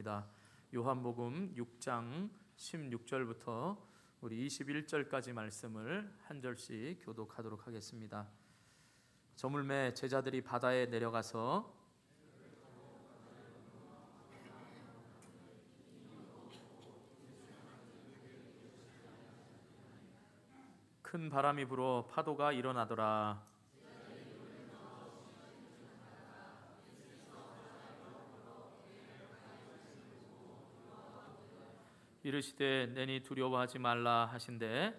하겠습니다. 요한복음 6장 16절부터 우리 21절까지 말씀을 한 절씩 교독하도록 하겠습니다. 저물매 제자들이 바다에 내려가서 큰 바람이 불어 파도가 일어나더라. 이르시되 내니 두려워하지 말라 하신대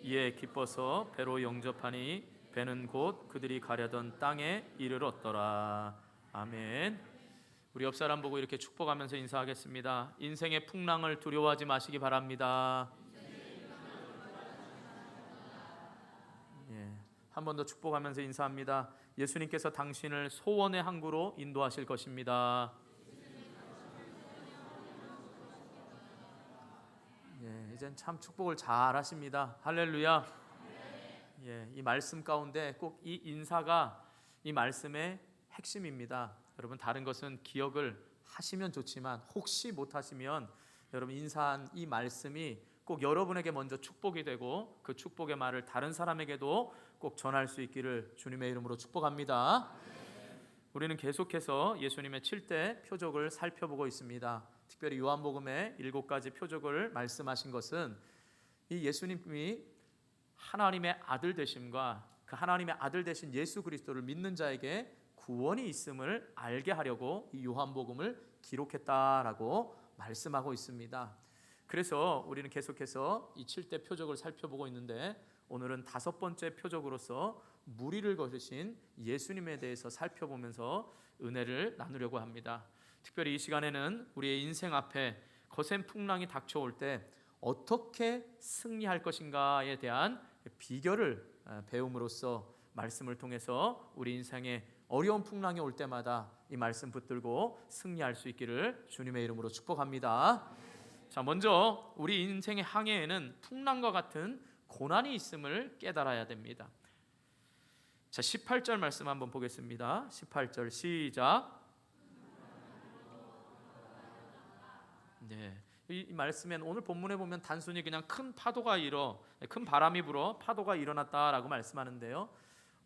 이에 기뻐서 배로 영접하니 배는 곧 그들이 가려던 땅에 이르렀더라. 아멘. 우리 옆 사람 보고 이렇게 축복하면서 인사하겠습니다. 인생의 풍랑을 두려워하지 마시기 바랍니다. 한 번 더 축복하면서 인사합니다. 예수님께서 당신을 소원의 항구로 인도하실 것입니다. 이젠 참 축복을 잘 하십니다. 할렐루야. 이 말씀 가운데 꼭 이 인사가 이 말씀의 핵심입니다. 여러분 다른 것은 기억을 하시면 좋지만 혹시 못하시면 여러분 인사한 이 말씀이 꼭 여러분에게 먼저 축복이 되고 그 축복의 말을 다른 사람에게도 꼭 전할 수 있기를 주님의 이름으로 축복합니다. 우리는 계속해서 예수님의 7대 표적을 살펴보고 있습니다. 특별히 요한복음의 7가지 표적을 말씀하신 것은 이 예수님이 하나님의 아들 되심과 그 하나님의 아들 되신 예수 그리스도를 믿는 자에게 구원이 있음을 알게 하려고 이 요한복음을 기록했다라고 말씀하고 있습니다. 그래서 우리는 계속해서 이 7대 표적을 살펴보고 있는데 오늘은 5번째 표적으로서 무리를 거두신 예수님에 대해서 살펴보면서 은혜를 나누려고 합니다. 특별히 이 시간에는 우리의 인생 앞에 거센 풍랑이 닥쳐올 때 어떻게 승리할 것인가에 대한 비결을 배움으로써 말씀을 통해서 우리 인생에 어려운 풍랑이 올 때마다 이 말씀 붙들고 승리할 수 있기를 주님의 이름으로 축복합니다. 자, 먼저 우리 인생의 항해에는 풍랑과 같은 고난이 있음을 깨달아야 됩니다. 자, 18절 말씀 한번 보겠습니다. 18절 시작. 이 말씀엔 오늘 본문에 보면 단순히 그냥 큰 바람이 불어 파도가 일어났다라고 말씀하는데요.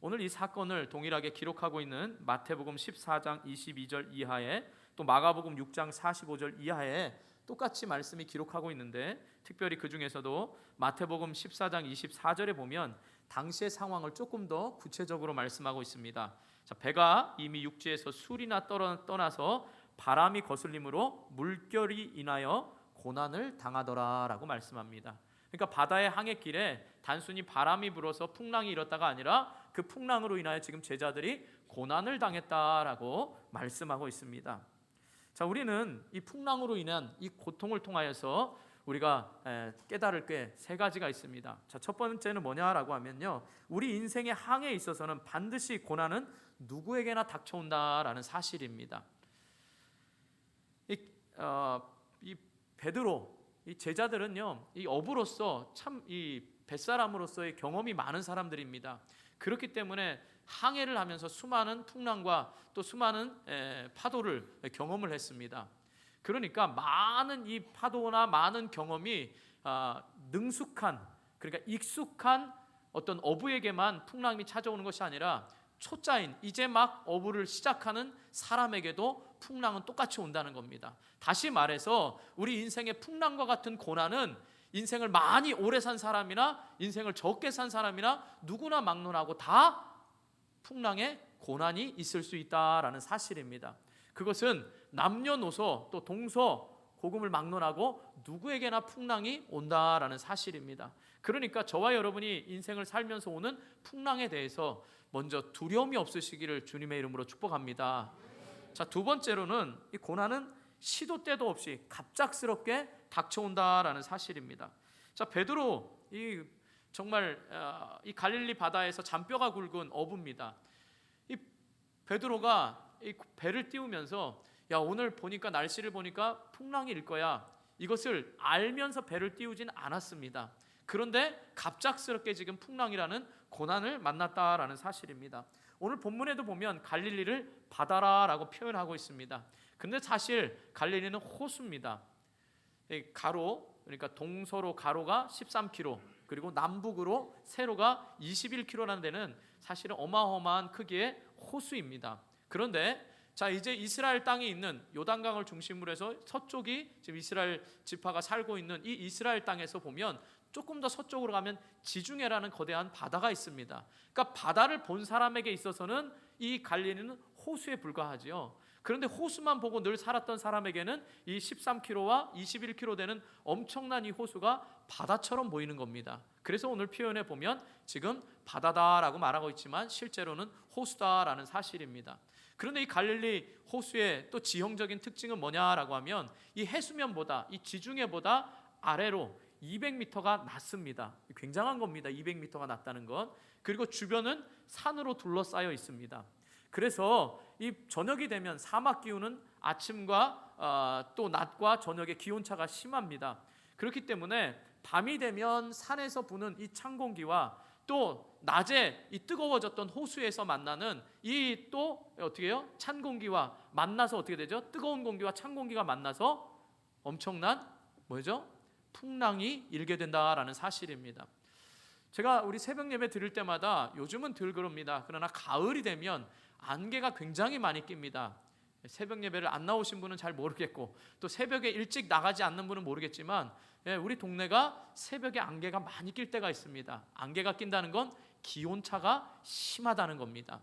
오늘 이 사건을 동일하게 기록하고 있는 마태복음 14장 22절 이하에 또 마가복음 6장 45절 이하에 똑같이 말씀이 기록하고 있는데 특별히 그 중에서도 마태복음 14장 24절에 보면 당시의 상황을 조금 더 구체적으로 말씀하고 있습니다. 자, 배가 이미 육지에서 술이나 떠나서 바람이 거슬림으로 물결이 인하여 고난을 당하더라라고 말씀합니다. 그러니까 바다의 항해길에 단순히 바람이 불어서 풍랑이 일었다가 아니라 그 풍랑으로 인하여 지금 제자들이 고난을 당했다라고 말씀하고 있습니다. 자, 우리는 이 풍랑으로 인한 이 고통을 통하여서 우리가 깨달을 게 3가지가 있습니다. 자, 첫 번째는 뭐냐라고 하면요, 우리 인생의 항해에 있어서는 반드시 고난은 누구에게나 닥쳐온다라는 사실입니다. 이 베드로, 이 제자들은요, 이 어부로서 참 이 뱃사람으로서의 경험이 많은 사람들입니다. 그렇기 때문에 항해를 하면서 수많은 풍랑과 또 수많은 파도를 경험을 했습니다. 그러니까 많은 이 파도나 많은 경험이 그러니까 익숙한 어떤 어부에게만 풍랑이 찾아오는 것이 아니라 초짜인 이제 막 어부를 시작하는 사람에게도 풍랑은 똑같이 온다는 겁니다. 다시 말해서 우리 인생의 풍랑과 같은 고난은 인생을 많이 오래 산 사람이나 인생을 적게 산 사람이나 누구나 막론하고 다 풍랑에 고난이 있을 수 있다라는 사실입니다. 그것은 남녀노소 또 동서고금을 막론하고 누구에게나 풍랑이 온다라는 사실입니다. 그러니까 저와 여러분이 인생을 살면서 오는 풍랑에 대해서 먼저 두려움이 없으시기를 주님의 이름으로 축복합니다. 자, 두 번째로는 이 고난은 시도 때도 없이 갑작스럽게 닥쳐온다라는 사실입니다. 자, 베드로 정말 이 갈릴리 바다에서 잔뼈가 굵은 어부입니다. 이 베드로가 이 배를 띄우면서 오늘 보니까 날씨를 보니까 풍랑이 일 거야. 이것을 알면서 배를 띄우진 않았습니다. 그런데 갑작스럽게 지금 풍랑이라는 고난을 만났다라는 사실입니다. 오늘 본문에도 보면 갈릴리를 바다라고 표현하고 있습니다. 근데 사실 갈릴리는 호수입니다. 가로, 그러니까 동서로 가로가 13km, 그리고 남북으로 세로가 21km라는 데는 사실은 어마어마한 크기의 호수입니다. 그런데 자, 이제 이스라엘 땅에 있는 요단강을 중심으로 해서 서쪽이 지금 이스라엘 지파가 살고 있는 이 이스라엘 땅에서 보면 조금 더 서쪽으로 가면 지중해라는 거대한 바다가 있습니다. 그러니까 바다를 본 사람에게 있어서는 이 갈릴리는 호수에 불과하지요. 그런데 호수만 보고 늘 살았던 사람에게는 이 13km와 21km 되는 엄청난 이 호수가 바다처럼 보이는 겁니다. 그래서 오늘 표현에 보면 지금 바다다라고 말하고 있지만 실제로는 호수다라는 사실입니다. 그런데 이 갈릴리 호수의 또 지형적인 특징은 뭐냐라고 하면 이 해수면보다, 이 지중해보다 아래로 200m가 낮습니다. 굉장한 겁니다. 200m가 낮다는 건. 그리고 주변은 산으로 둘러싸여 있습니다. 그래서 이 저녁이 되면 사막 기후는 아침과 또 낮과 저녁의 기온차가 심합니다. 그렇기 때문에 밤이 되면 산에서 부는 이 찬 공기와 또 낮에 이 뜨거워졌던 호수에서 만나는 이 또 어떻게 해요? 찬 공기와 만나서 어떻게 되죠? 뜨거운 공기와 찬 공기가 만나서 엄청난 뭐죠? 풍랑이 일게 된다라는 사실입니다. 제가 우리 새벽 예배 드릴 때마다 요즘은 덜 그럽니다. 그러나 가을이 되면 안개가 굉장히 많이 낍니다. 새벽 예배를 안 나오신 분은 잘 모르겠고 또 새벽에 일찍 나가지 않는 분은 모르겠지만 우리 동네가 새벽에 안개가 많이 낄 때가 있습니다. 안개가 낀다는 건 기온차가 심하다는 겁니다.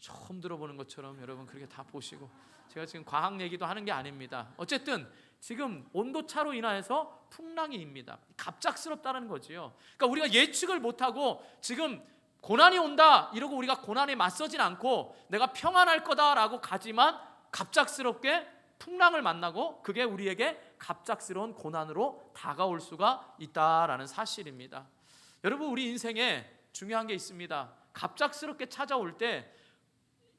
처음 들어보는 것처럼 여러분 그렇게 다 보시고, 제가 지금 과학 얘기도 하는 게 아닙니다. 어쨌든 지금 온도차로 인하여서 풍랑이입니다. 갑작스럽다는 거지요. 그러니까 우리가 예측을 못하고 지금 고난이 온다 이러고 우리가 고난에 맞서진 않고 내가 평안할 거다라고 가지만 갑작스럽게 풍랑을 만나고 그게 우리에게 갑작스러운 고난으로 다가올 수가 있다라는 사실입니다. 여러분, 우리 인생에 중요한 게 있습니다. 갑작스럽게 찾아올 때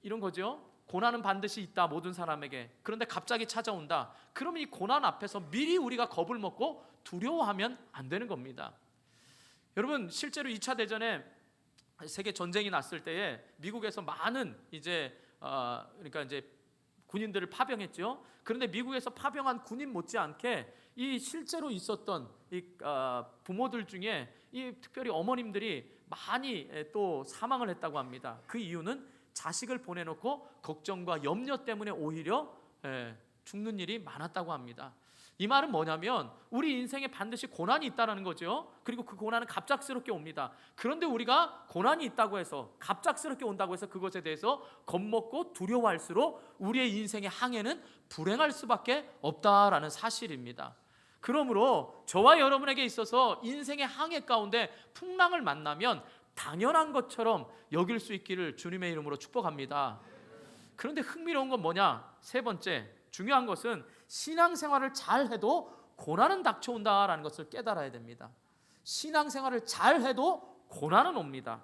이런 거죠. 고난은 반드시 있다, 모든 사람에게. 그런데 갑자기 찾아온다. 그러면 이 고난 앞에서 미리 우리가 겁을 먹고 두려워하면 안 되는 겁니다. 여러분, 실제로 2차 대전에 세계 전쟁이 났을 때에 미국에서 많은 그러니까 이제 군인들을 파병했죠. 그런데 미국에서 파병한 군인 못지않게 이 실제로 있었던 이 부모들 중에 이 특별히 어머님들이 많이 또 사망을 했다고 합니다. 그 이유는 자식을 보내놓고 걱정과 염려 때문에 오히려 죽는 일이 많았다고 합니다. 이 말은 뭐냐면 우리 인생에 반드시 고난이 있다는 거죠. 그리고 그 고난은 갑작스럽게 옵니다. 그런데 우리가 고난이 있다고 해서 갑작스럽게 온다고 해서 그것에 대해서 겁먹고 두려워할수록 우리의 인생의 항해는 불행할 수밖에 없다라는 사실입니다. 그러므로 저와 여러분에게 있어서 인생의 항해 가운데 풍랑을 만나면 당연한 것처럼 여길 수 있기를 주님의 이름으로 축복합니다. 그런데 흥미로운 건 뭐냐? 세 번째, 중요한 것은 신앙생활을 잘해도 고난은 닥쳐온다라는 것을 깨달아야 됩니다. 신앙생활을 잘해도 고난은 옵니다.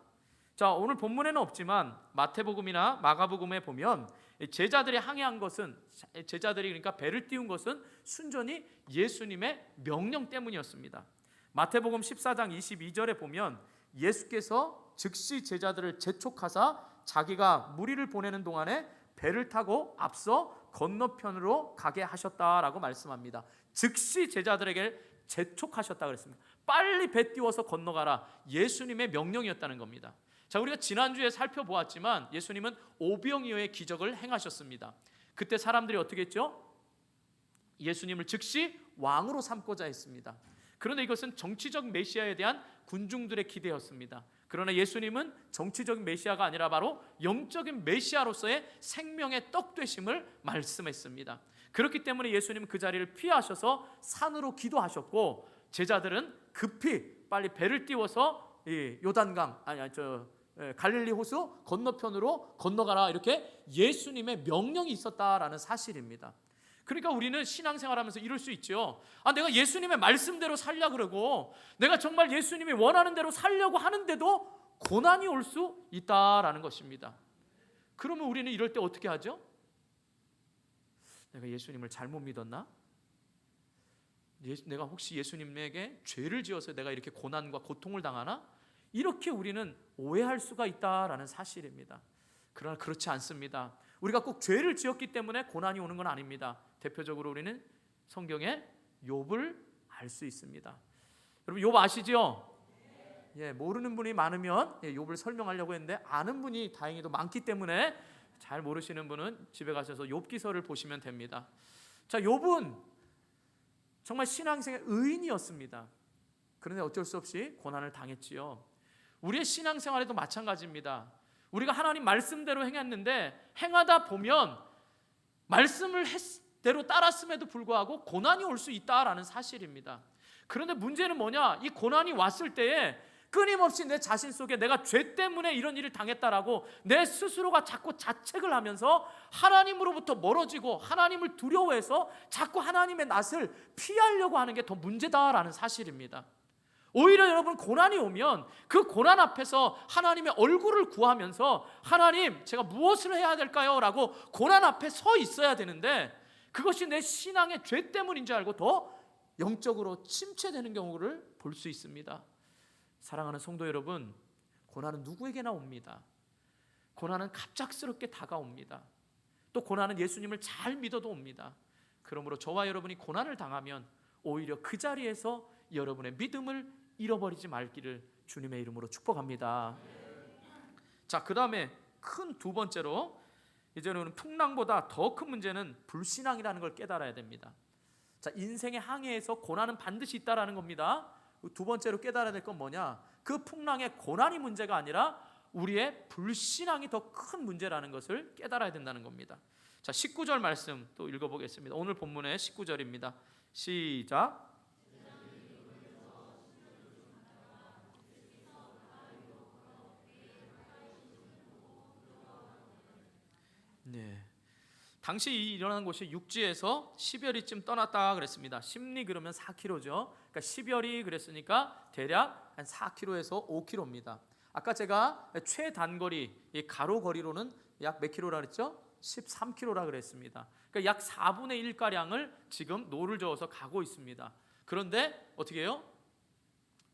자, 오늘 본문에는 없지만 마태복음이나 마가복음에 보면 제자들이 항해한 것은, 제자들이 그러니까 배를 띄운 것은 순전히 예수님의 명령 때문이었습니다. 마태복음 14장 22절에 보면 예수께서 즉시 제자들을 재촉하사 자기가 무리를 보내는 동안에 배를 타고 앞서 건너편으로 가게 하셨다라고 말씀합니다. 즉시 제자들에게 재촉하셨다 그랬습니다. 빨리 배 띄워서 건너가라. 예수님의 명령이었다는 겁니다. 자, 우리가 지난주에 살펴보았지만 예수님은 오병이어의 기적을 행하셨습니다. 그때 사람들이 어떻게 했죠? 예수님을 즉시 왕으로 삼고자 했습니다. 그런데 이것은 정치적 메시아에 대한 군중들의 기대였습니다. 그러나 예수님은 정치적인 메시아가 아니라 바로 영적인 메시아로서의 생명의 떡 되심을 말씀했습니다. 그렇기 때문에 예수님은 그 자리를 피하셔서 산으로 기도하셨고 제자들은 급히 빨리 배를 띄워서 이 요단강 갈릴리 호수 건너편으로 건너가라, 이렇게 예수님의 명령이 있었다라는 사실입니다. 그러니까 우리는 신앙생활하면서 이럴 수 있죠. 내가 예수님의 말씀대로 살려고 그러고 내가 정말 예수님이 원하는 대로 살려고 하는데도 고난이 올 수 있다라는 것입니다. 그러면 우리는 이럴 때 어떻게 하죠? 내가 예수님을 잘못 믿었나? 내가 혹시 예수님에게 죄를 지어서 내가 이렇게 고난과 고통을 당하나? 이렇게 우리는 오해할 수가 있다라는 사실입니다. 그러나 그렇지 않습니다. 우리가 꼭 죄를 지었기 때문에 고난이 오는 건 아닙니다. 대표적으로 우리는 성경의 욥을 알 수 있습니다. 여러분 욥 아시죠? 예, 모르는 분이 많으면 욥을 설명하려고 했는데 아는 분이 다행히도 많기 때문에 잘 모르시는 분은 집에 가셔서 욥기서를 보시면 됩니다. 자, 욥은 정말 신앙생의 의인이었습니다. 그런데 어쩔 수 없이 고난을 당했지요. 우리의 신앙생활에도 마찬가지입니다. 우리가 하나님 말씀대로 행했는데 행하다 보면 말씀을 대로 따랐음에도 불구하고 고난이 올 수 있다라는 사실입니다. 그런데 문제는 뭐냐? 이 고난이 왔을 때에 끊임없이 내 자신 속에 내가 죄 때문에 이런 일을 당했다라고 내 스스로가 자꾸 자책을 하면서 하나님으로부터 멀어지고 하나님을 두려워해서 자꾸 하나님의 낯을 피하려고 하는 게 더 문제다라는 사실입니다. 오히려 여러분 고난이 오면 그 고난 앞에서 하나님의 얼굴을 구하면서 하나님 제가 무엇을 해야 될까요? 라고 고난 앞에 서 있어야 되는데 그것이 내 신앙의 죄 때문인 줄 알고 더 영적으로 침체되는 경우를 볼 수 있습니다. 사랑하는 성도 여러분, 고난은 누구에게나 옵니다. 고난은 갑작스럽게 다가옵니다. 또 고난은 예수님을 잘 믿어도 옵니다. 그러므로 저와 여러분이 고난을 당하면 오히려 그 자리에서 여러분의 믿음을 잃어버리지 말기를 주님의 이름으로 축복합니다. 자, 그 다음에 큰 두 번째로 이제는 풍랑보다 더 큰 문제는 불신앙이라는 걸 깨달아야 됩니다. 자, 인생의 항해에서 고난은 반드시 있다라는 겁니다. 두 번째로 깨달아야 될 건 뭐냐? 그 풍랑의 고난이 문제가 아니라 우리의 불신앙이 더 큰 문제라는 것을 깨달아야 된다는 겁니다. 자, 19절 말씀 또 읽어보겠습니다. 오늘 본문의 19절입니다. 시작. 네. 당시 일어난 곳이 육지에서 10여리쯤 떠났다 그랬습니다. 10리 그러면 4km죠. 그러니까 10여리 그랬으니까 대략 한 4km에서 5km입니다. 아까 제가 최단거리, 가로 거리로는 약 몇 킬로라 그랬죠? 13km라 그랬습니다. 그러니까 약 4분의 1 가량을 지금 노를 저어서 가고 있습니다. 그런데 어떻게 해요?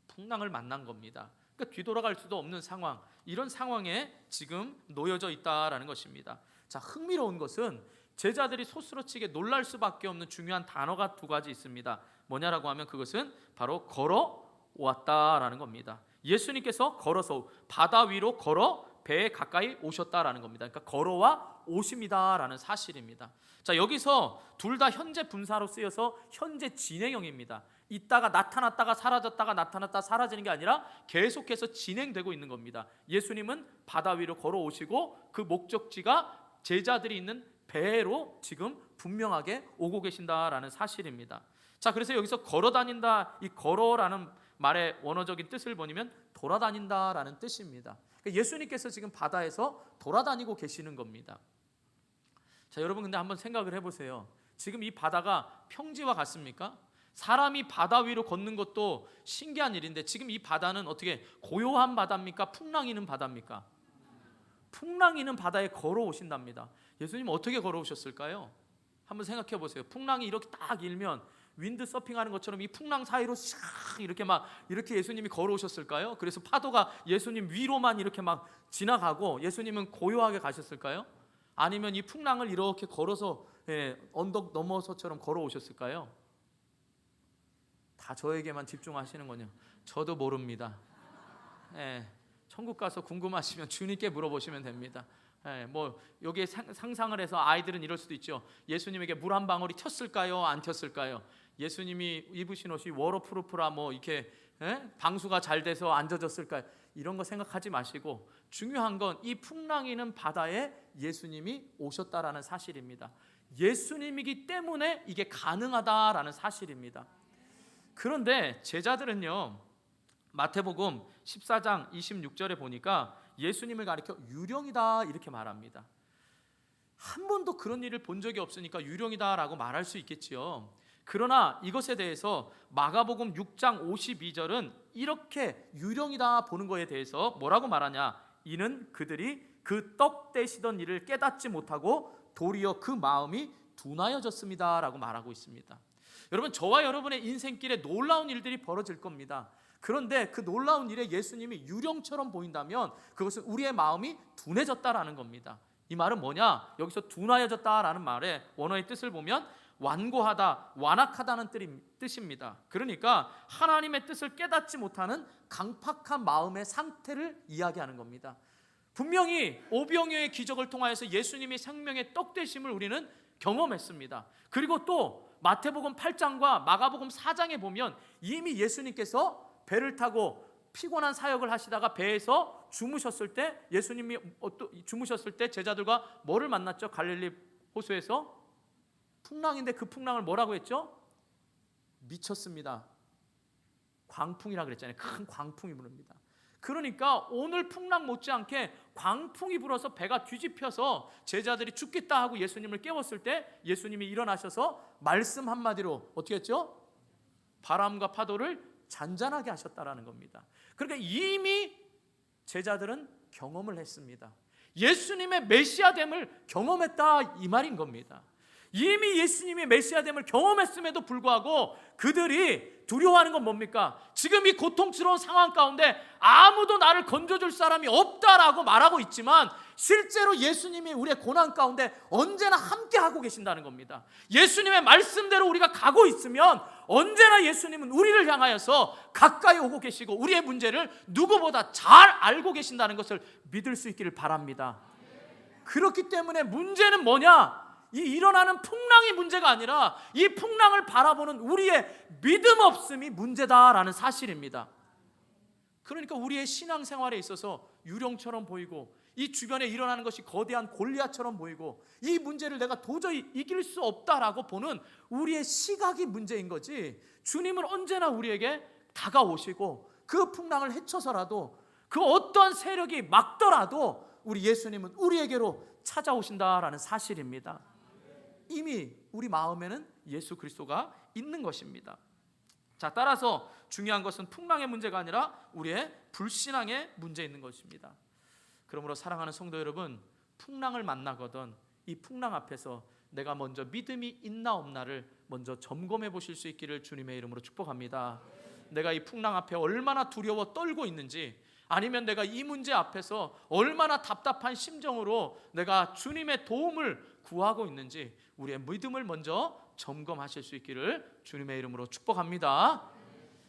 풍랑을 만난 겁니다. 그러니까 뒤돌아갈 수도 없는 상황, 이런 상황에 지금 놓여져 있다라는 것입니다. 자, 흥미로운 것은 제자들이 소스러치게 놀랄 수밖에 없는 중요한 단어가 두 가지 있습니다. 뭐냐라고 하면 그것은 바로 걸어왔다라는 겁니다. 예수님께서 걸어서 바다 위로 걸어 배에 가까이 오셨다라는 겁니다. 그러니까 걸어와 오십니다라는 사실입니다. 자, 여기서 둘 다 현재 분사로 쓰여서 현재 진행형입니다. 있다가 나타났다가 사라졌다가 나타났다 사라지는 게 아니라 계속해서 진행되고 있는 겁니다. 예수님은 바다 위로 걸어오시고 그 목적지가 제자들이 있는 배로 지금 분명하게 오고 계신다라는 사실입니다. 자, 그래서 여기서 걸어다닌다, 이 걸어라는 말의 원어적인 뜻을 보면 돌아다닌다라는 뜻입니다. 그러니까 예수님께서 지금 바다에서 돌아다니고 계시는 겁니다. 자, 여러분 근데 한번 생각을 해보세요. 지금 이 바다가 평지와 같습니까? 사람이 바다 위로 걷는 것도 신기한 일인데 지금 이 바다는 어떻게 고요한 바다입니까? 풍랑이는 바다입니까? 풍랑이는 바다에 걸어오신답니다. 예수님 어떻게 걸어오셨을까요? 한번 생각해 보세요. 풍랑이 이렇게 딱 일면 윈드 서핑하는 것처럼 이 풍랑 사이로 샥 이렇게 예수님이 걸어오셨을까요? 그래서 파도가 예수님 위로만 이렇게 막 지나가고 예수님은 고요하게 가셨을까요? 아니면 이 풍랑을 이렇게 걸어서 언덕 넘어서처럼 걸어오셨을까요? 다 저에게만 집중하시는군요. 저도 모릅니다. 천국 가서 궁금하시면 주님께 물어보시면 됩니다. 뭐 여기에 상상을 해서 아이들은 이럴 수도 있죠. 예수님에게 물 한 방울이 튀었을까요? 안 튀었을까요? 예수님이 입으신 옷이 워러프루프라 뭐 이렇게 방수가 잘 돼서 안 젖었을까요? 이런 거 생각하지 마시고 중요한 건 이 풍랑이는 바다에 예수님이 오셨다라는 사실입니다. 예수님이기 때문에 이게 가능하다라는 사실입니다. 그런데 제자들은요, 마태복음 14장 26절에 보니까 예수님을 가리켜 유령이다 이렇게 말합니다. 한 번도 그런 일을 본 적이 없으니까 유령이다라고 말할 수 있겠지요. 그러나 이것에 대해서 마가복음 6장 52절은 이렇게 유령이다 보는 거에 대해서 뭐라고 말하냐? 이는 그들이 그 떡 떼시던 일을 깨닫지 못하고 도리어 그 마음이 둔하여졌습니다 라고 말하고 있습니다. 여러분, 저와 여러분의 인생길에 놀라운 일들이 벌어질 겁니다. 그런데 그 놀라운 일에 예수님이 유령처럼 보인다면 그것은 우리의 마음이 둔해졌다라는 겁니다. 이 말은 뭐냐? 여기서 둔하여졌다라는 말의 원어의 뜻을 보면 완고하다, 완악하다는 뜻입니다. 그러니까 하나님의 뜻을 깨닫지 못하는 강팍한 마음의 상태를 이야기하는 겁니다. 분명히 오병이어의 기적을 통하여서 예수님이 생명의 떡 되심을 우리는 경험했습니다. 그리고 또 마태복음 8장과 마가복음 4장에 보면 이미 예수님께서 배를 타고 피곤한 사역을 하시다가 배에서 주무셨을 때, 예수님이 주무셨을 때 제자들과 뭐를 만났죠? 갈릴리 호수에서 풍랑인데 그 풍랑을 뭐라고 했죠? 미쳤습니다. 광풍이라 그랬잖아요. 큰 광풍이 부릅니다. 그러니까 오늘 풍랑 못지않게 광풍이 불어서 배가 뒤집혀서 제자들이 죽겠다 하고 예수님을 깨웠을 때 예수님이 일어나셔서 말씀 한마디로 어떻게 했죠? 바람과 파도를 잔잔하게 하셨다라는 겁니다. 그러니까 이미 제자들은 경험을 했습니다. 예수님의 메시아됨을 경험했다 이 말인 겁니다. 이미 예수님의 메시아됨을 경험했음에도 불구하고 그들이 두려워하는 건 뭡니까? 지금 이 고통스러운 상황 가운데 아무도 나를 건져줄 사람이 없다라고 말하고 있지만 실제로 예수님이 우리의 고난 가운데 언제나 함께 하고 계신다는 겁니다. 예수님의 말씀대로 우리가 가고 있으면 언제나 예수님은 우리를 향하여서 가까이 오고 계시고 우리의 문제를 누구보다 잘 알고 계신다는 것을 믿을 수 있기를 바랍니다. 그렇기 때문에 문제는 뭐냐? 이 일어나는 풍랑이 문제가 아니라 이 풍랑을 바라보는 우리의 믿음 없음이 문제다라는 사실입니다. 그러니까 우리의 신앙생활에 있어서 유령처럼 보이고 이 주변에 일어나는 것이 거대한 골리앗처럼 보이고 이 문제를 내가 도저히 이길 수 없다라고 보는 우리의 시각이 문제인 거지, 주님은 언제나 우리에게 다가오시고 그 풍랑을 헤쳐서라도 그 어떤 세력이 막더라도 우리 예수님은 우리에게로 찾아오신다라는 사실입니다. 이미 우리 마음에는 예수 그리스도가 있는 것입니다. 자, 따라서 중요한 것은 풍랑의 문제가 아니라 우리의 불신앙의 문제 있는 것입니다. 그러므로 사랑하는 성도 여러분, 풍랑을 만나거든 이 풍랑 앞에서 내가 먼저 믿음이 있나 없나를 먼저 점검해 보실 수 있기를 주님의 이름으로 축복합니다. 내가 이 풍랑 앞에 얼마나 두려워 떨고 있는지, 아니면 내가 이 문제 앞에서 얼마나 답답한 심정으로 내가 주님의 도움을 구하고 있는지 우리의 믿음을 먼저 점검하실 수 있기를 주님의 이름으로 축복합니다.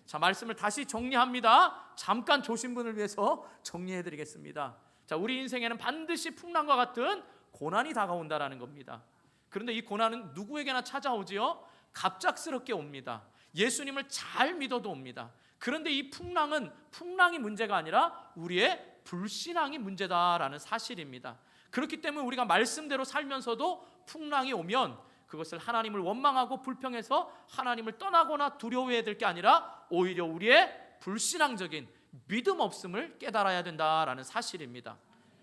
자, 말씀을 다시 정리합니다. 잠깐 조신 분을 위해서 정리해 드리겠습니다. 자, 우리 인생에는 반드시 풍랑과 같은 고난이 다가온다라는 겁니다. 그런데 이 고난은 누구에게나 찾아오지요? 갑작스럽게 옵니다. 예수님을 잘 믿어도 옵니다. 그런데 이 풍랑은 풍랑이 문제가 아니라 우리의 불신앙이 문제다라는 사실입니다. 그렇기 때문에 우리가 말씀대로 살면서도 풍랑이 오면 그것을 하나님을 원망하고 불평해서 하나님을 떠나거나 두려워해야 될 게 아니라 오히려 우리의 불신앙적인 믿음 없음을 깨달아야 된다라는 사실입니다.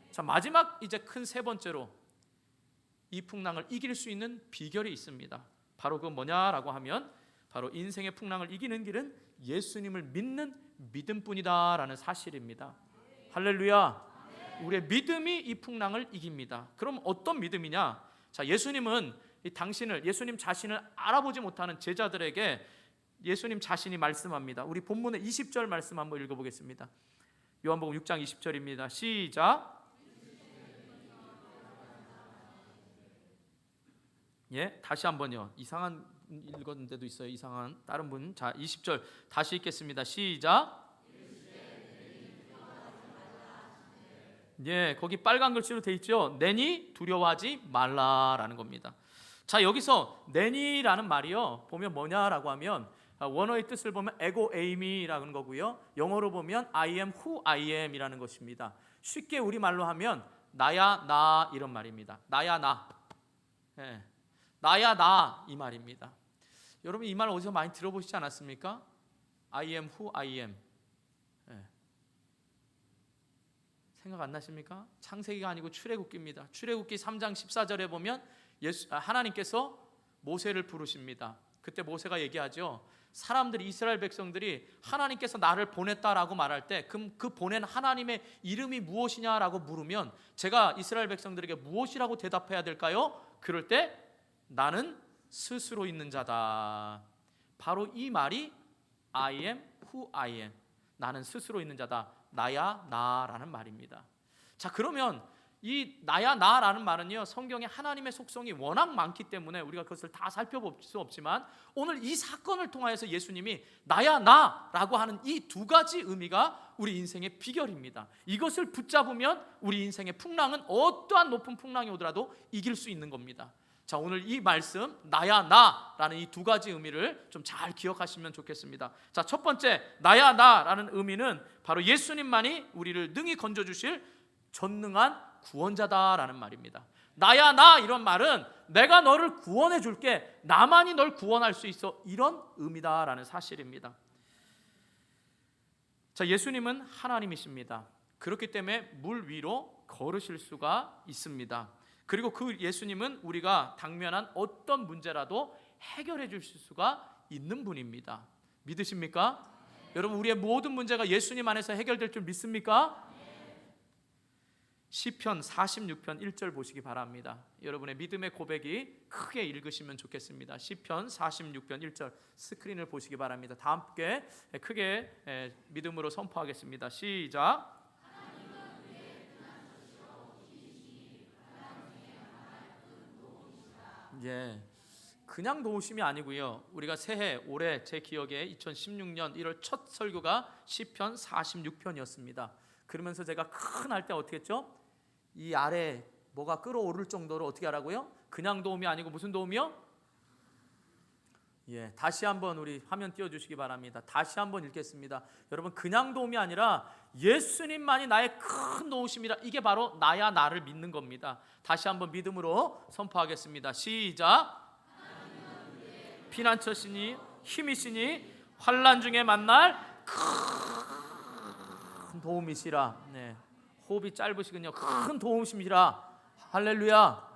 자, 마지막 이제 큰 세 번째로 이 풍랑을 이길 수 있는 비결이 있습니다. 바로 그 뭐냐라고 하면 바로 인생의 풍랑을 이기는 길은 예수님을 믿는 믿음뿐이다라는 사실입니다. 할렐루야. 우리의 믿음이 이 풍랑을 이깁니다. 그럼 어떤 믿음이냐? 자, 예수님은 예수님 자신을 알아보지 못하는 제자들에게 예수님 자신이 말씀합니다. 우리 본문의 20절 말씀 한번 읽어보겠습니다. 요한복음 6장 20절입니다. 시작. 예, 다시 한번요. 이상한 읽었는 데도 있어요. 이상한 다른 분. 자, 20절 다시 읽겠습니다. 시작. 예, 거기 빨간 글씨로 돼 있죠. 내니 두려워하지 말라라는 겁니다. 자, 여기서 내니라는 말이요, 보면 뭐냐라고 하면 원어의 뜻을 보면 에고 에이미라는 거고요. 영어로 보면 I am who I am이라는 것입니다. 쉽게 우리말로 하면 나야 나 이런 말입니다. 나야 나. 예. 나야 나 이 말입니다. 여러분 이 말 어디서 많이 들어보시지 않았습니까? I am who I am. 예. 생각 안 나십니까? 창세기가 아니고 출애굽기입니다. 출애굽기 3장 14절에 보면 하나님께서 모세를 부르십니다. 그때 모세가 얘기하죠. 사람들이, 이스라엘 백성들이 하나님께서 나를 보냈다라고 말할 때 그 보낸 하나님의 이름이 무엇이냐라고 물으면 제가 이스라엘 백성들에게 무엇이라고 대답해야 될까요? 그럴 때 나는 스스로 있는 자다. 바로 이 말이 I am who I am. 나는 스스로 있는 자다. 나야 나라는 말입니다. 자, 그러면 이 나야 나라는 말은요, 성경에 하나님의 속성이 워낙 많기 때문에 우리가 그것을 다 살펴볼 수 없지만 오늘 이 사건을 통하여서 예수님이 나야 나라고 하는 이 두 가지 의미가 우리 인생의 비결입니다. 이것을 붙잡으면 우리 인생의 풍랑은 어떠한 높은 풍랑이 오더라도 이길 수 있는 겁니다. 자, 오늘 이 말씀 나야 나라는 이 두 가지 의미를 좀 잘 기억하시면 좋겠습니다. 자, 첫 번째 나야 나라는 의미는 바로 예수님만이 우리를 능히 건져주실 전능한 구원자다라는 말입니다. 나야 나 이런 말은 내가 너를 구원해 줄게, 나만이 널 구원할 수 있어, 이런 의미다라는 사실입니다. 자, 예수님은 하나님이십니다. 그렇기 때문에 물 위로 걸으실 수가 있습니다. 그리고 그 예수님은 우리가 당면한 어떤 문제라도 해결해 주실 수가 있는 분입니다. 믿으십니까? 여러분, 우리의 모든 문제가 예수님 안에서 해결될 줄 믿습니까? 시편 46편 1절 보시기 바랍니다. 여러분의 믿음의 고백이 크게 읽으시면 좋겠습니다. 시편 46편 1절 스크린을 보시기 바랍니다. 다 함께 크게 믿음으로 선포하겠습니다. 시작. 예, 그냥 도우심이 아니고요. 우리가 새해 올해 제 기억에 2016년 1월 첫 설교가 시편 46편이었습니다. 그러면서 제가 큰 할 때 어떻게 했죠? 이 아래 뭐가 끌어오를 정도로 어떻게 하라고요? 그냥 도움이 아니고 무슨 도움이요? 예, 다시 한번 우리 화면 띄워주시기 바랍니다. 다시 한번 읽겠습니다. 여러분, 그냥 도움이 아니라 예수님만이 나의 큰 도우심이라, 이게 바로 나야 나를 믿는 겁니다. 다시 한번 믿음으로 선포하겠습니다. 시작. 피난처시니 힘이시니 환난 중에 만날 큰 도움이시라. 네, 호흡이 짧으시군요. 큰 도움이시라. 할렐루야.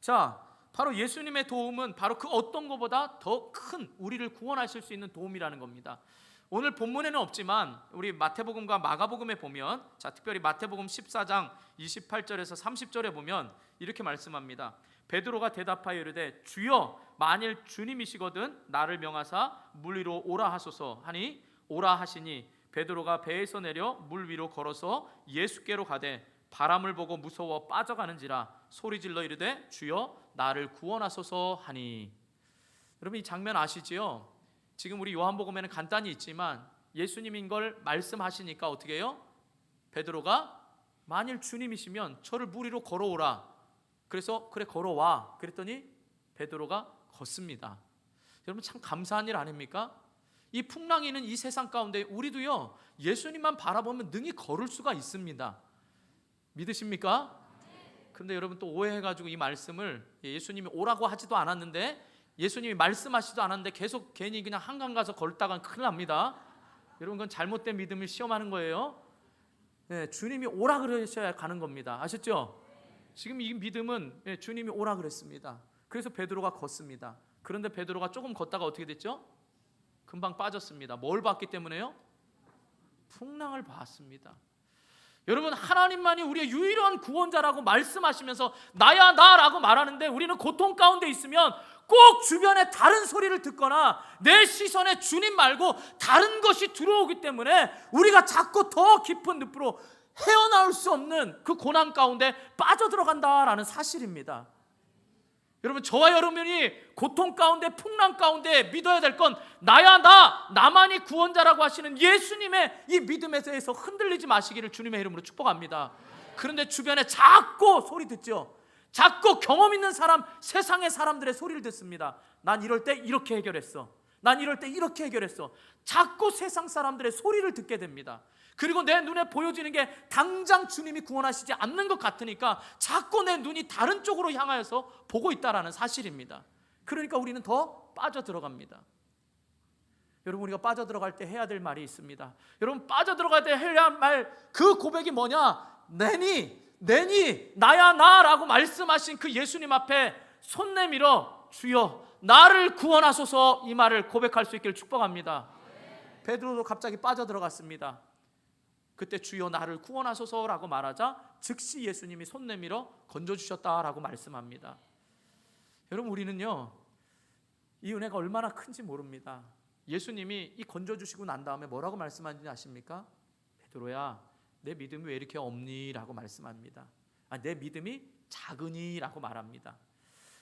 자, 바로 예수님의 도움은 바로 그 어떤 것보다 더 큰 우리를 구원하실 수 있는 도움이라는 겁니다. 오늘 본문에는 없지만 우리 마태복음과 마가복음에 보면, 자, 특별히 마태복음 14장 28절에서 30절에 보면 이렇게 말씀합니다. 베드로가 대답하여 이르되 주여, 만일 주님이시거든 나를 명하사 물 위로 오라 하소서 하니 오라 하시니 베드로가 배에서 내려 물 위로 걸어서 예수께로 가되 바람을 보고 무서워 빠져가는지라 소리질러 이르되 주여 나를 구원하소서 하니. 여러분, 이 장면 아시지요? 지금 우리 요한복음에는 간단히 있지만 예수님인 걸 말씀하시니까 어떻게 해요? 베드로가 만일 주님이시면 저를 물 위로 걸어오라. 그래서 그래 걸어와. 그랬더니 베드로가 걷습니다. 여러분, 참 감사한 일 아닙니까? 이 풍랑이 있는 이 세상 가운데 우리도요, 예수님만 바라보면 능히 걸을 수가 있습니다. 믿으십니까? 그런데 여러분 또 오해해가지고 이 말씀을 예수님이 오라고 하지도 않았는데, 예수님이 말씀하시지도 않았는데 계속 괜히 그냥 한강 가서 걸다가 큰일 납니다. 여러분, 그건 잘못된 믿음을 시험하는 거예요. 네, 주님이 오라 그러셔야 가는 겁니다. 아셨죠? 지금 이 믿음은 주님이 오라 그랬습니다. 그래서 베드로가 걷습니다. 그런데 베드로가 조금 걷다가 어떻게 됐죠? 금방 빠졌습니다. 뭘 봤기 때문에요? 풍랑을 봤습니다. 여러분, 하나님만이 우리의 유일한 구원자라고 말씀하시면서 나야 나라고 말하는데, 우리는 고통 가운데 있으면 꼭 주변에 다른 소리를 듣거나 내 시선에 주님 말고 다른 것이 들어오기 때문에 우리가 자꾸 더 깊은 늪으로 헤어나올 수 없는 그 고난 가운데 빠져들어간다라는 사실입니다. 여러분, 저와 여러분이 고통 가운데 풍랑 가운데 믿어야 될 건 나야 나만이 구원자라고 하시는 예수님의 이 믿음에 대해서 흔들리지 마시기를 주님의 이름으로 축복합니다. 그런데 주변에 자꾸 소리 듣죠. 자꾸 경험 있는 사람, 세상의 사람들의 소리를 듣습니다. 난 이럴 때 이렇게 해결했어. 난 이럴 때 이렇게 해결했어. 자꾸 세상 사람들의 소리를 듣게 됩니다. 그리고 내 눈에 보여지는 게 당장 주님이 구원하시지 않는 것 같으니까 자꾸 내 눈이 다른 쪽으로 향하여서 보고 있다라는 사실입니다. 그러니까 우리는 더 빠져들어갑니다. 여러분, 우리가 빠져들어갈 때 해야 될 말이 있습니다. 여러분, 빠져들어갈 때 해야 할 말, 그 고백이 뭐냐? 내니 나야 나라고 말씀하신 그 예수님 앞에 손 내밀어 주여 나를 구원하소서, 이 말을 고백할 수 있기를 축복합니다. 베드로도 갑자기 빠져들어갔습니다. 그때 주여 나를 구원하소서라고 말하자 즉시 예수님이 손 내밀어 건져주셨다라고 말씀합니다. 여러분, 우리는요, 이 은혜가 얼마나 큰지 모릅니다. 예수님이 이 건져주시고 난 다음에 뭐라고 말씀하는지 아십니까? 베드로야, 내 믿음이 왜 이렇게 없니? 라고 말씀합니다. 내 믿음이 작으니라고 말합니다.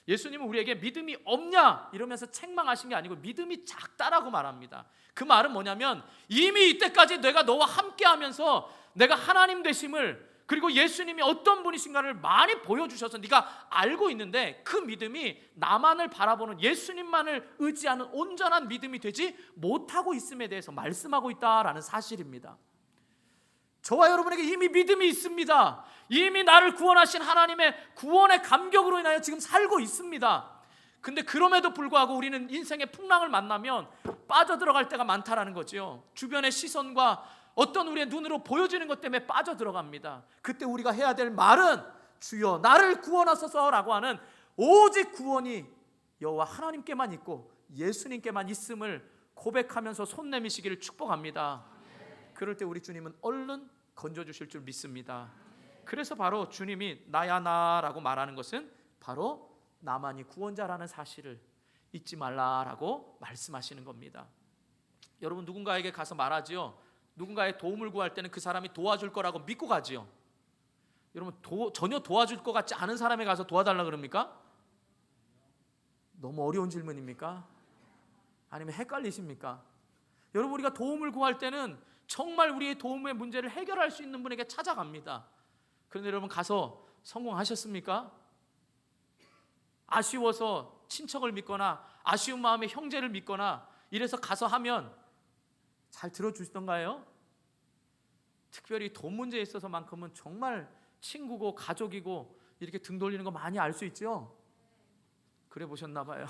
예수님은 우리에게 믿음이 없냐 이러면서 책망하신 게 아니고 믿음이 작다라고 말합니다. 그 말은 뭐냐면 이미 이때까지 내가 너와 함께하면서 내가 하나님 되심을, 그리고 예수님이 어떤 분이신가를 많이 보여주셔서 네가 알고 있는데 그 믿음이 나만을 바라보는 예수님만을 의지하는 온전한 믿음이 되지 못하고 있음에 대해서 말씀하고 있다라는 사실입니다. 저와 여러분에게 이미 믿음이 있습니다. 이미 나를 구원하신 하나님의 구원의 감격으로 인하여 지금 살고 있습니다. 근데 그럼에도 불구하고 우리는 인생의 풍랑을 만나면 빠져들어갈 때가 많다라는 거죠. 주변의 시선과 어떤 우리의 눈으로 보여지는 것 때문에 빠져들어갑니다. 그때 우리가 해야 될 말은 주여 나를 구원하소서라고 하는 오직 구원이 여호와 하나님께만 있고 예수님께만 있음을 고백하면서 손 내미시기를 축복합니다. 그럴 때 우리 주님은 얼른 건져주실 줄 믿습니다. 그래서 바로 주님이 나야 나라고 말하는 것은 바로 나만이 구원자라는 사실을 잊지 말라라고 말씀하시는 겁니다. 여러분 누군가에게 가서 말하지요. 누군가의 도움을 구할 때는 그 사람이 도와줄 거라고 믿고 가지요. 여러분 전혀 도와줄 것 같지 않은 사람에 가서 도와달라 그럽니까? 너무 어려운 질문입니까? 아니면 헷갈리십니까? 여러분 우리가 도움을 구할 때는 정말 우리의 도움의 문제를 해결할 수 있는 분에게 찾아갑니다. 그런데 여러분 가서 성공하셨습니까? 아쉬워서 친척을 믿거나 아쉬운 마음에 형제를 믿거나 이래서 가서 하면 잘 들어주시던가요? 특별히 돈 문제에 있어서만큼은 정말 친구고 가족이고 이렇게 등 돌리는 거 많이 알 수 있죠? 그래 보셨나 봐요.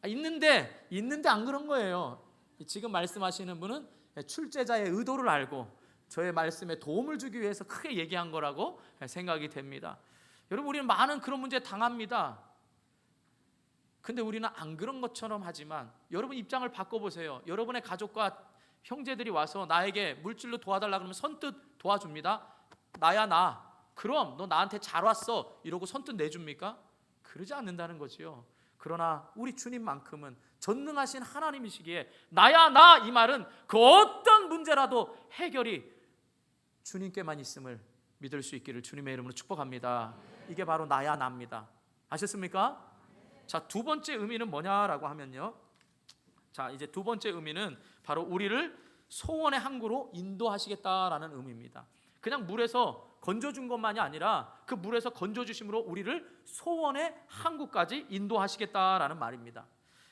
있는데 안 그런 거예요. 지금 말씀하시는 분은 출제자의 의도를 알고 저의 말씀에 도움을 주기 위해서 크게 얘기한 거라고 생각이 됩니다. 여러분 우리는 많은 그런 문제에 당합니다. 근데 우리는 안 그런 것처럼 하지만 여러분 입장을 바꿔보세요. 여러분의 가족과 형제들이 와서 나에게 물질로 도와달라 그러면 선뜻 도와줍니다. 나야 나. 그럼 너 나한테 잘 왔어 이러고 선뜻 내줍니까? 그러지 않는다는 거지요. 그러나 우리 주님만큼은 전능하신 하나님이시기에 나야 나 이 말은 그 어떤 문제라도 해결이 주님께만 있음을 믿을 수 있기를 주님의 이름으로 축복합니다. 이게 바로 나야 나입니다. 아셨습니까? 자, 두 번째 의미는 뭐냐라고 하면요. 자, 이제 두 번째 의미는 바로 우리를 소원의 항구로 인도하시겠다라는 의미입니다. 그냥 물에서 건져준 것만이 아니라 그 물에서 건져주심으로 우리를 소원의 항구까지 인도하시겠다라는 말입니다.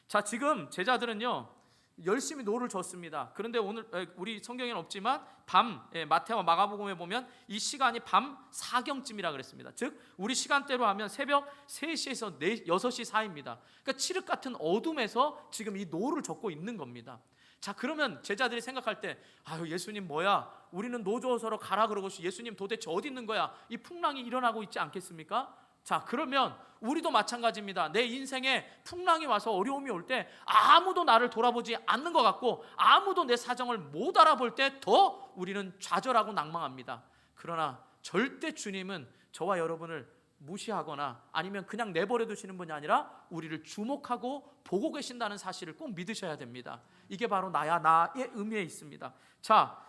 자, 지금 제자들은요 열심히 노를 졌습니다. 그런데 오늘 우리 성경에는 없지만 밤 마태와 마가복음에 보면 이 시간이 밤 4경쯤이라 그랬습니다. 즉 우리 시간대로 하면 새벽 3시에서 6시 사이입니다. 그러니까 칠흑 같은 어둠에서 지금 이 노를 젓고 있는 겁니다. 자, 그러면 제자들이 생각할 때 아유 예수님 뭐야, 우리는 노조서로 가라 그러고 예수님 도대체 어디 있는 거야, 이 풍랑이 일어나고 있지 않겠습니까? 자, 그러면 우리도 마찬가지입니다. 내 인생에 풍랑이 와서 어려움이 올 때 아무도 나를 돌아보지 않는 것 같고 아무도 내 사정을 못 알아볼 때 더 우리는 좌절하고 낭망합니다. 그러나 절대 주님은 저와 여러분을 무시하거나 아니면 그냥 내버려 두시는 분이 아니라 우리를 주목하고 보고 계신다는 사실을 꼭 믿으셔야 됩니다. 이게 바로 나야 나의 의미에 있습니다. 자,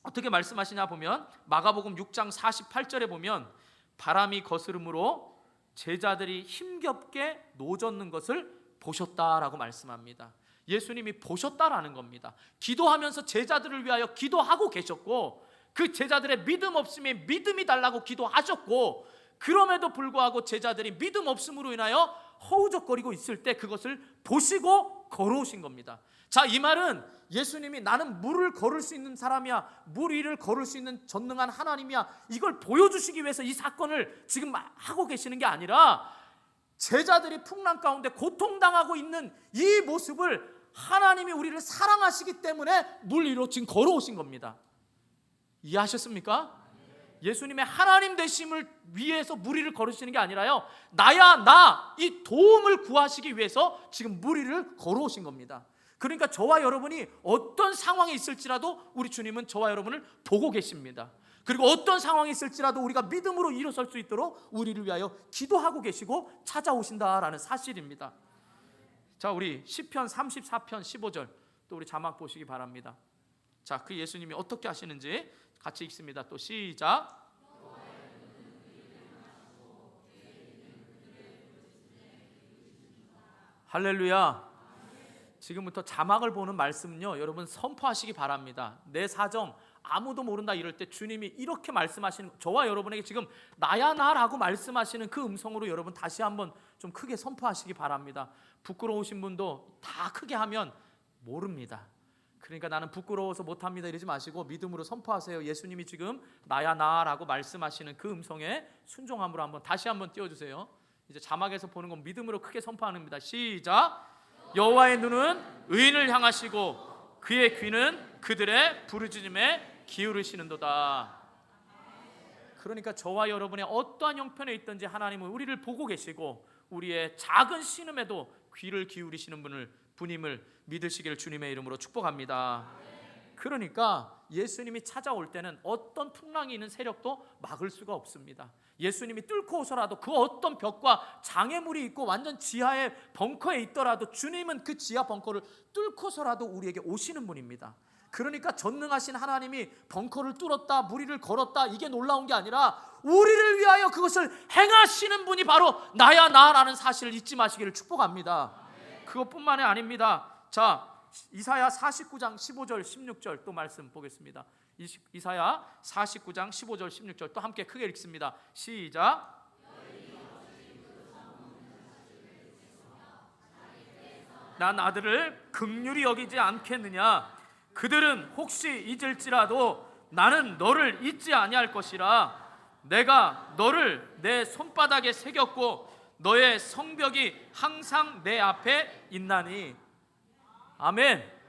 어떻게 말씀하시냐 보면 마가복음 6장 48절에 보면 바람이 거스름으로 제자들이 힘겹게 노젓는 것을 보셨다라고 말씀합니다. 예수님이 보셨다라는 겁니다. 기도하면서 제자들을 위하여 기도하고 계셨고 그 제자들의 믿음 없음에 믿음이 달라고 기도하셨고 그럼에도 불구하고 제자들이 믿음 없음으로 인하여 허우적거리고 있을 때 그것을 보시고 걸어오신 겁니다. 자, 이 말은 예수님이 나는 물을 걸을 수 있는 사람이야, 물 위를 걸을 수 있는 전능한 하나님이야, 이걸 보여주시기 위해서 이 사건을 지금 하고 계시는 게 아니라 제자들이 풍랑 가운데 고통당하고 있는 이 모습을 하나님이 우리를 사랑하시기 때문에 물 위로 지금 걸어오신 겁니다. 이해하셨습니까? 예수님의 하나님 되심을 위해서 물 위를 걸으시는 게 아니라요, 나야 나 이 도움을 구하시기 위해서 지금 물 위를 걸어오신 겁니다. 그러니까 저와 여러분이 어떤 상황에 있을지라도 우리 주님은 저와 여러분을 보고 계십니다. 그리고 어떤 상황이 있을지라도 우리가 믿음으로 일어설 수 있도록 우리를 위하여 기도하고 계시고 찾아오신다라는 사실입니다. 자, 우리 시편 34편 15절 또 우리 자막 보시기 바랍니다. 자, 그 예수님이 어떻게 하시는지 같이 읽습니다. 또 시작. 할렐루야. 지금부터 자막을 보는 말씀은요, 여러분 선포하시기 바랍니다. 내 사정 아무도 모른다 이럴 때 주님이 이렇게 말씀하시는, 저와 여러분에게 지금 나야 나라고 말씀하시는 그 음성으로 여러분 다시 한번 좀 크게 선포하시기 바랍니다. 부끄러우신 분도 다 크게 하면 모릅니다. 그러니까 나는 부끄러워서 못합니다 이러지 마시고 믿음으로 선포하세요. 예수님이 지금 나야 나라고 말씀하시는 그 음성에 순종함으로 한번 다시 한번 띄워주세요. 이제 자막에서 보는 건 믿음으로 크게 선포하는 겁니다. 시작. 여호와의 눈은 의인을 향하시고 그의 귀는 그들의 부르짖음에 기울이시는도다. 그러니까 저와 여러분의 어떠한 형편에 있든지 하나님은 우리를 보고 계시고 우리의 작은 신음에도 귀를 기울이시는 분임을 믿으시기를 주님의 이름으로 축복합니다. 그러니까 예수님이 찾아올 때는 어떤 풍랑이 있는 세력도 막을 수가 없습니다. 예수님이 뚫고 오서라도 그 어떤 벽과 장애물이 있고 완전 지하의 벙커에 있더라도 주님은 그 지하 벙커를 뚫고서라도 우리에게 오시는 분입니다. 그러니까 전능하신 하나님이 벙커를 뚫었다, 무리를 걸었다, 이게 놀라운 게 아니라 우리를 위하여 그것을 행하시는 분이 바로 나야 나라는 사실을 잊지 마시기를 축복합니다. 그것뿐만이 아닙니다. 자, 이사야 49장 15절 16절 또 말씀 보겠습니다. 이사야 49장 15절 16절 또 함께 크게 읽습니다. 시작. 난 아들을 긍휼히 여기지 않겠느냐? 그들은 혹시 잊을지라도 나는 너를 잊지 아니할 것이라. 내가 너를 내 손바닥에 새겼고 너의 성벽이 항상 내 앞에 있나니. 아멘.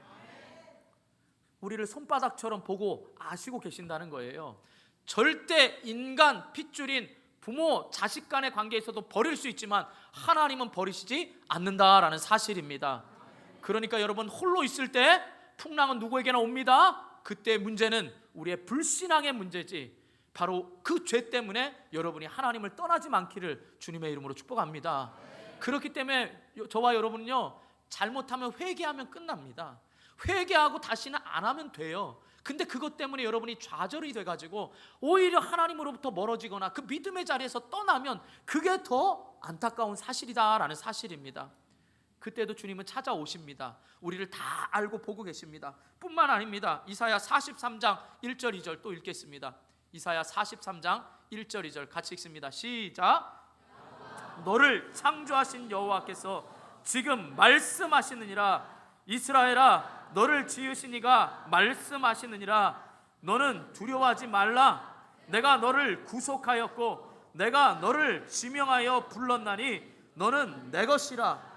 우리를 손바닥처럼 보고 아시고 계신다는 거예요. 절대 인간 핏줄인 부모 자식 간의 관계에서도 버릴 수 있지만 하나님은 버리시지 않는다라는 사실입니다. 그러니까 여러분 홀로 있을 때 풍랑은 누구에게나 옵니다. 그때 문제는 우리의 불신앙의 문제지 바로 그 죄 때문에 여러분이 하나님을 떠나지 않기를 주님의 이름으로 축복합니다. 그렇기 때문에 저와 여러분은요, 잘못하면 회개하면 끝납니다. 회개하고 다시는 안 하면 돼요. 근데 그것 때문에 여러분이 좌절이 돼가지고 오히려 하나님으로부터 멀어지거나 그 믿음의 자리에서 떠나면 그게 더 안타까운 사실이다라는 사실입니다. 그때도 주님은 찾아오십니다. 우리를 다 알고 보고 계십니다. 뿐만 아닙니다. 이사야 43장 1절 2절 또 읽겠습니다. 이사야 43장 1절 2절 같이 읽습니다. 시작. 너를 창조하신 여호와께서 지금 말씀하시느니라. 이스라엘아, 너를 지으신 이가 말씀하시느니라. 너는 두려워하지 말라. 내가 너를 구속하였고 내가 너를 지명하여 불렀나니 너는 내 것이라.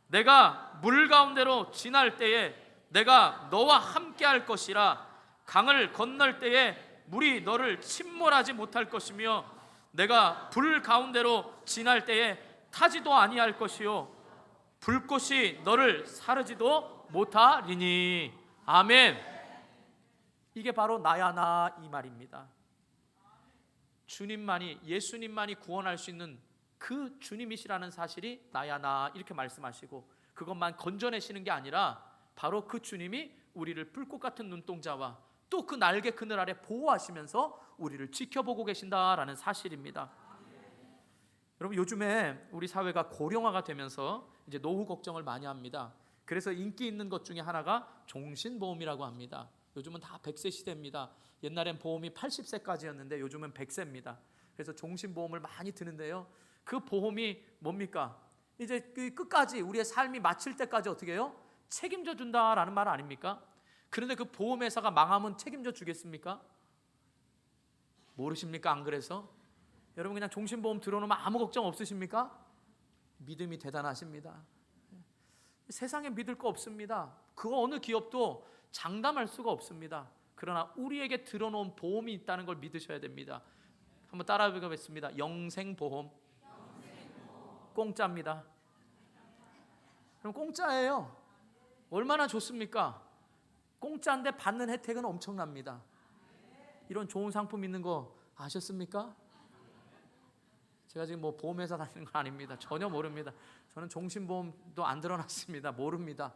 내가 물 가운데로 지날 때에 내가 너와 함께 할 것이라. 강을 건널 때에 물이 너를 침몰하지 못할 것이며 내가 불 가운데로 지날 때에 타지도 아니할 것이요 불꽃이 너를 사르지도 못하리니. 아멘. 이게 바로 나야 나 이 말입니다. 주님만이, 예수님만이 구원할 수 있는 그 주님이시라는 사실이 나야 나 이렇게 말씀하시고 그것만 건져내시는 게 아니라 바로 그 주님이 우리를 불꽃 같은 눈동자와 또 그 날개 그늘 아래 보호하시면서 우리를 지켜보고 계신다라는 사실입니다. 여러분 요즘에 우리 사회가 고령화가 되면서 이제 노후 걱정을 많이 합니다. 그래서 인기 있는 것 중에 하나가 종신보험이라고 합니다. 요즘은 다 100세 시대입니다. 옛날엔 보험이 80세까지였는데 요즘은 100세입니다. 그래서 종신보험을 많이 드는데요. 그 보험이 뭡니까? 이제 그 끝까지 우리의 삶이 마칠 때까지 어떻게 해요? 책임져 준다라는 말 아닙니까? 그런데 그 보험회사가 망하면 책임져 주겠습니까? 모르십니까? 안 그래서? 여러분 그냥 종신보험 들어놓으면 아무 걱정 없으십니까? 믿음이 대단하십니다. 세상에 믿을 거 없습니다. 그 어느 기업도 장담할 수가 없습니다. 그러나 우리에게 들어놓은 보험이 있다는 걸 믿으셔야 됩니다. 한번 따라해 보겠습니다. 영생보험. 공짜입니다. 그럼 공짜예요. 얼마나 좋습니까? 공짜인데 받는 혜택은 엄청납니다. 이런 좋은 상품 있는 거 아셨습니까? 제가 지금 뭐 보험회사 다니는 건 아닙니다. 전혀 모릅니다. 저는 종신보험도 안 들어놨습니다. 모릅니다.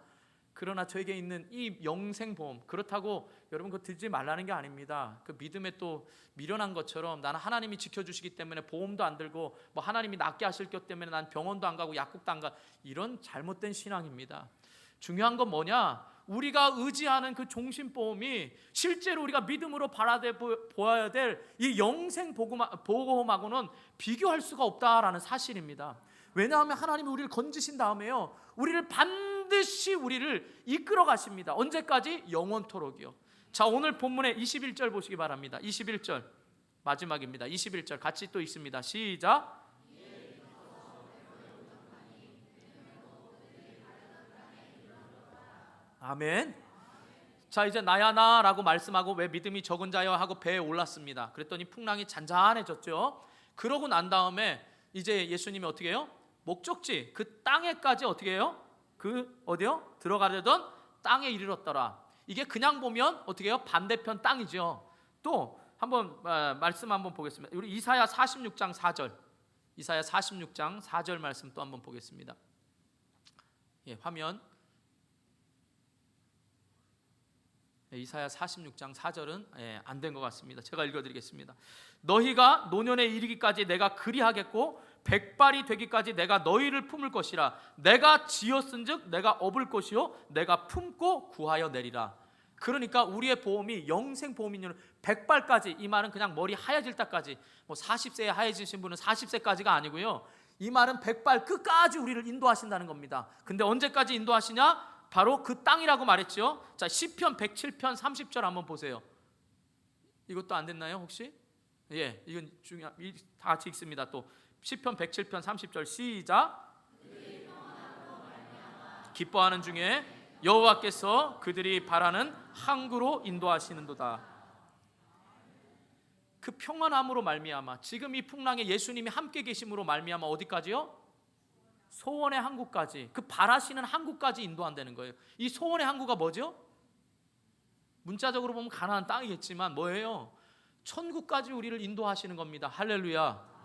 그러나 저에게 있는 이 영생보험, 그렇다고 여러분 그거 듣지 말라는 게 아닙니다. 그 믿음에 또 미련한 것처럼 나는 하나님이 지켜주시기 때문에 보험도 안 들고 뭐 하나님이 낫게 하실 것 때문에 난 병원도 안 가고 약국도 안 가, 이런 잘못된 신앙입니다. 중요한 건 뭐냐? 우리가 의지하는 그 종신보험이 실제로 우리가 믿음으로 바라돼 보아야 될 이 영생보험하고는 비교할 수가 없다라는 사실입니다. 왜냐하면 하나님이 우리를 건지신 다음에요, 우리를 반드시 우리를 이끌어 가십니다. 언제까지? 영원토록이요. 자, 오늘 본문의 21절 보시기 바랍니다. 21절 마지막입니다. 21절 같이 또 있습니다. 시작. 아멘. 자, 이제 나야 나라고 말씀하고 왜 믿음이 적은 자여 하고 배에 올랐습니다. 그랬더니 풍랑이 잔잔해졌죠. 그러고 난 다음에 이제 예수님이 어떻게 해요? 목적지 그 땅에까지 어떻게 해요? 그 어디요? 들어가려던 땅에 이르렀더라. 이게 그냥 보면 어떻게 해요? 반대편 땅이죠. 또 한번 말씀 한번 보겠습니다. 우리 이사야 46장 4절, 이사야 46장 4절 말씀 또 한번 보겠습니다. 예, 화면. 이사야 46장 4절은 안 된 것 같습니다. 제가 읽어드리겠습니다. 너희가 노년에 이르기까지 내가 그리하겠고 백발이 되기까지 내가 너희를 품을 것이라. 내가 지었은즉 내가 업을 것이요 내가 품고 구하여 내리라. 그러니까 우리의 보험이 영생보험이면 백발까지, 이 말은 그냥 머리 하얘질 때까지, 뭐 40세에 하얘지신 분은 40세까지가 아니고요, 이 말은 백발 끝까지 우리를 인도하신다는 겁니다. 근데 언제까지 인도하시냐? 바로 그 땅이라고 말했죠. 자, 시편 107편 30절 한번 보세요. 이것도 안 됐나요 혹시? 예, 이건 다 같이 읽습니다. 또 시편 107편 30절 시작. 기뻐하는 중에 여호와께서 그들이 바라는 항구로 인도하시는도다. 그 평안함으로 말미암아, 지금 이 풍랑에 예수님이 함께 계심으로 말미암아 어디까지요? 소원의 항구까지, 그 바라시는 항구까지 인도한다는 거예요. 이 소원의 항구가 뭐죠? 문자적으로 보면 가나안 땅이겠지만 뭐예요? 천국까지 우리를 인도하시는 겁니다. 할렐루야.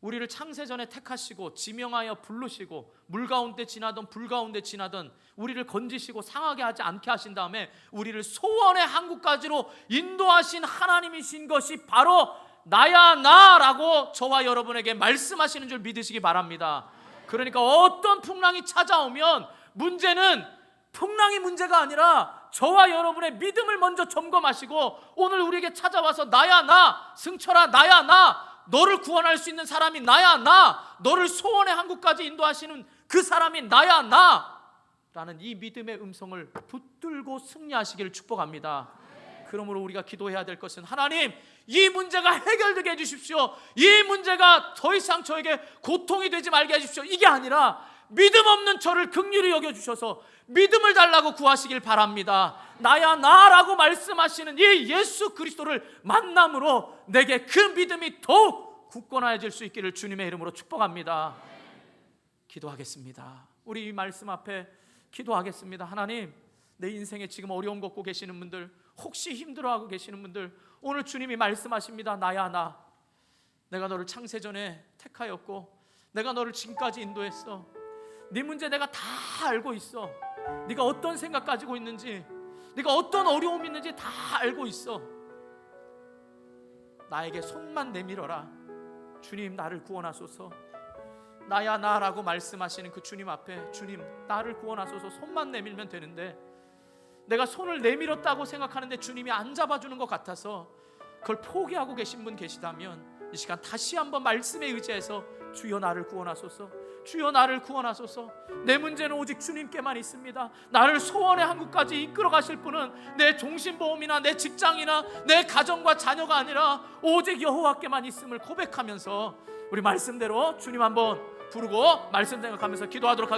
우리를 창세전에 택하시고 지명하여 부르시고 물 가운데 지나던 불 가운데 지나던 우리를 건지시고 상하게 하지 않게 하신 다음에 우리를 소원의 항구까지로 인도하신 하나님이신 것이 바로 나야 나라고 저와 여러분에게 말씀하시는 줄 믿으시기 바랍니다. 그러니까 어떤 풍랑이 찾아오면 문제는 풍랑이 문제가 아니라 저와 여러분의 믿음을 먼저 점검하시고 오늘 우리에게 찾아와서 나야 나, 승철아 나야 나, 너를 구원할 수 있는 사람이 나야 나, 너를 소원의 항구까지 인도하시는 그 사람이 나야 나 라는 이 믿음의 음성을 붙들고 승리하시기를 축복합니다. 그러므로 우리가 기도해야 될 것은 하나님, 이 문제가 해결되게 해주십시오. 이 문제가 더 이상 저에게 고통이 되지 말게 해주십시오. 이게 아니라 믿음 없는 저를 긍휼히 여겨주셔서 믿음을 달라고 구하시길 바랍니다. 나야 나라고 말씀하시는 이 예수 그리스도를 만남으로 내게 그 믿음이 더욱 굳건해질 수 있기를 주님의 이름으로 축복합니다. 기도하겠습니다. 우리 이 말씀 앞에 기도하겠습니다. 하나님, 내 인생에 지금 어려움 겪고 계시는 분들, 혹시 힘들어하고 계시는 분들, 오늘 주님이 말씀하십니다. 나야 나, 내가 너를 창세전에 택하였고 내가 너를 지금까지 인도했어. 네 문제 내가 다 알고 있어. 네가 어떤 생각 가지고 있는지, 네가 어떤 어려움이 있는지 다 알고 있어. 나에게 손만 내밀어라. 주님, 나를 구원하소서. 나야 나라고 말씀하시는 그 주님 앞에, 주님 나를 구원하소서 손만 내밀면 되는데 내가 손을 내밀었다고 생각하는데 주님이 안 잡아주는 것 같아서 그걸 포기하고 계신 분 계시다면 이 시간 다시 한번 말씀에 의지해서 주여 나를 구원하소서, 주여 나를 구원하소서. 내 문제는 오직 주님께만 있습니다. 나를 소원의 항구까지 이끌어 가실 분은 내 종신보험이나 내 직장이나 내 가정과 자녀가 아니라 오직 여호와께만 있음을 고백하면서 우리 말씀대로 주님 한번 부르고 말씀 생각하면서 기도하도록 하겠습니다.